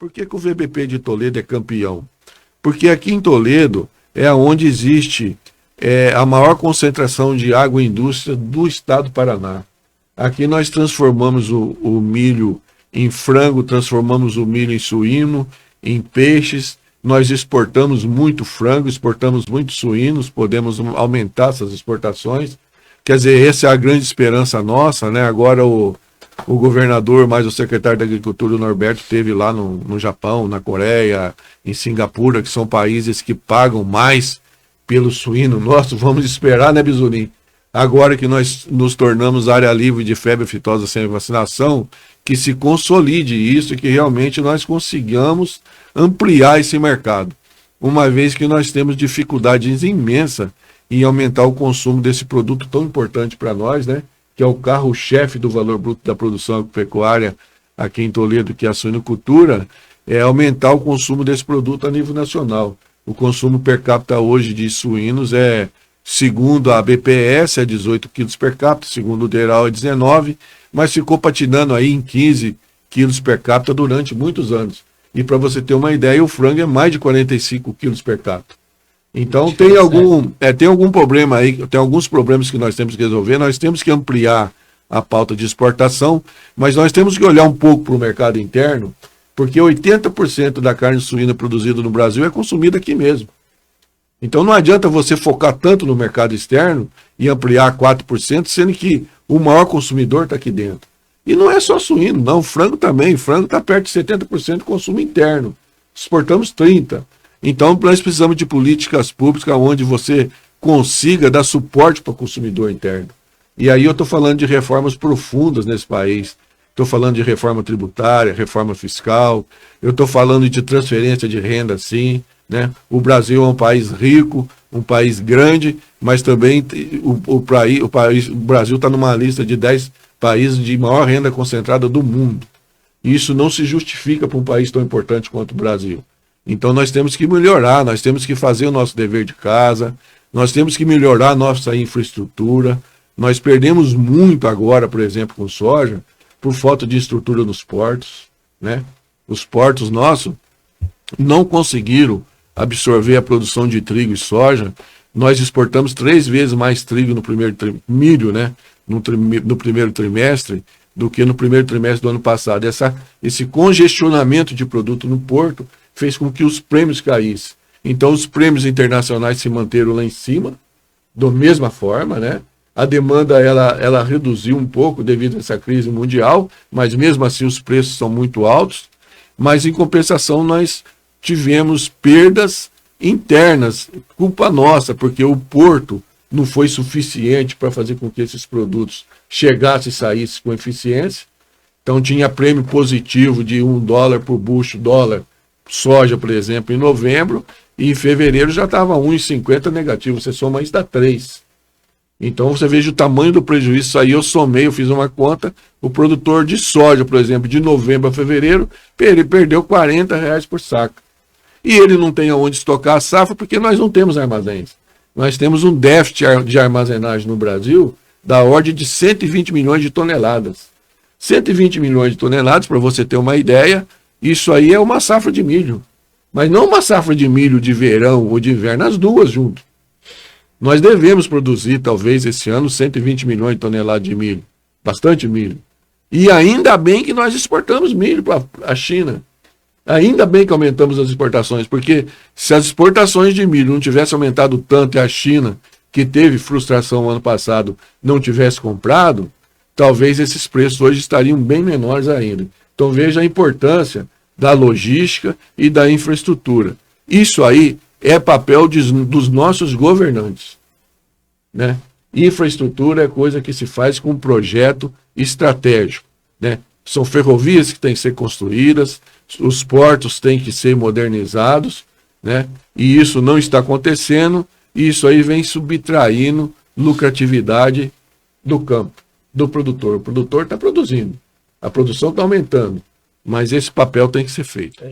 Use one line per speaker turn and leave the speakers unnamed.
Por que que o VBP de Toledo é campeão? Porque aqui em Toledo é onde existe a maior concentração de agroindústria do estado do Paraná. Aqui nós transformamos o milho em frango, transformamos o milho em suíno, em peixes, nós exportamos muito frango, exportamos muito suínos, podemos aumentar essas exportações. Quer dizer, essa é a grande esperança nossa, né? Agora o governador, mais o secretário da Agricultura, o Norberto, esteve lá no Japão, na Coreia, em Singapura, que são países que pagam mais pelo suíno nosso. Vamos esperar, né, Bizulim? Agora que nós nos tornamos área livre de febre aftosa sem vacinação, que se consolide isso e que realmente nós consigamos ampliar esse mercado, uma vez que nós temos dificuldades imensas em aumentar o consumo desse produto tão importante para nós, né? Que é o carro-chefe do valor bruto da produção agropecuária aqui em Toledo, que é a suinocultura, é aumentar o consumo desse produto a nível nacional. O consumo per capita hoje de suínos segundo a BPS, é 18 quilos per capita, segundo o DERAL é 19, mas ficou patinando aí em 15 quilos per capita durante muitos anos. E para você ter uma ideia, o frango é mais de 45 quilos per capita. Então tem algum problema aí, tem alguns problemas que nós temos que resolver, nós temos que ampliar a pauta de exportação, mas nós temos que olhar um pouco para o mercado interno, porque 80% da carne suína produzida no Brasil é consumida aqui mesmo. Então não adianta você focar tanto no mercado externo e ampliar 4%, sendo que o maior consumidor está aqui dentro. E não é só suíno, não, frango também, frango está perto de 70% de consumo interno, exportamos 30%. Então nós precisamos de políticas públicas onde você consiga dar suporte para o consumidor interno. E aí eu estou falando de reformas profundas nesse país, estou falando de reforma tributária, reforma fiscal, eu estou falando de transferência de renda, sim, né? O Brasil é um país rico, um país grande, mas também o Brasil está numa lista de 10 países de maior renda concentrada do mundo. E isso não se justifica para um país tão importante quanto o Brasil. Então nós temos que melhorar, nós temos que fazer o nosso dever de casa, nós temos que melhorar a nossa infraestrutura. Nós perdemos muito agora, por exemplo, com soja, por falta de estrutura nos portos, né? Os portos nossos não conseguiram absorver a produção de trigo e soja. Nós exportamos 3 vezes mais trigo no primeiro milho, né? No primeiro trimestre, do que no primeiro trimestre do ano passado. Esse congestionamento de produto no porto fez com que os prêmios caíssem. Então os prêmios internacionais se manteram lá em cima, da mesma forma, né? A demanda ela reduziu um pouco devido a essa crise mundial, mas mesmo assim os preços são muito altos. Mas em compensação nós tivemos perdas internas, culpa nossa, porque o porto não foi suficiente para fazer com que esses produtos chegassem e saíssem com eficiência. Então tinha prêmio positivo de $1 por bushel, dólar, soja, por exemplo, em novembro, e em fevereiro já estava 1,50 negativo, você soma isso dá 3. Então você veja o tamanho do prejuízo. Isso aí eu somei, eu fiz uma conta, o produtor de soja, por exemplo, de novembro a fevereiro, ele perdeu R$40 por saco. E ele não tem aonde estocar a safra porque nós não temos armazéns. Nós temos um déficit de armazenagem no Brasil da ordem de 120 milhões de toneladas. 120 milhões de toneladas, para você ter uma ideia, isso aí é uma safra de milho. Mas não uma safra de milho de verão ou de inverno, as duas juntas. Nós devemos produzir, talvez, esse ano, 120 milhões de toneladas de milho. Bastante milho. E ainda bem que nós exportamos milho para a China. Ainda bem que aumentamos as exportações, porque se as exportações de milho não tivessem aumentado tanto e a China, que teve frustração ano passado, não tivesse comprado, talvez esses preços hoje estariam bem menores ainda. Então veja a importância da logística e da infraestrutura. Isso aí é papel dos nossos governantes, né? Infraestrutura é coisa que se faz com um projeto estratégico, né? São ferrovias que têm que ser construídas, os portos têm que ser modernizados, né? E isso não está acontecendo, e isso aí vem subtraindo lucratividade do campo, do produtor. O produtor está produzindo, a produção está aumentando, mas esse papel tem que ser feito.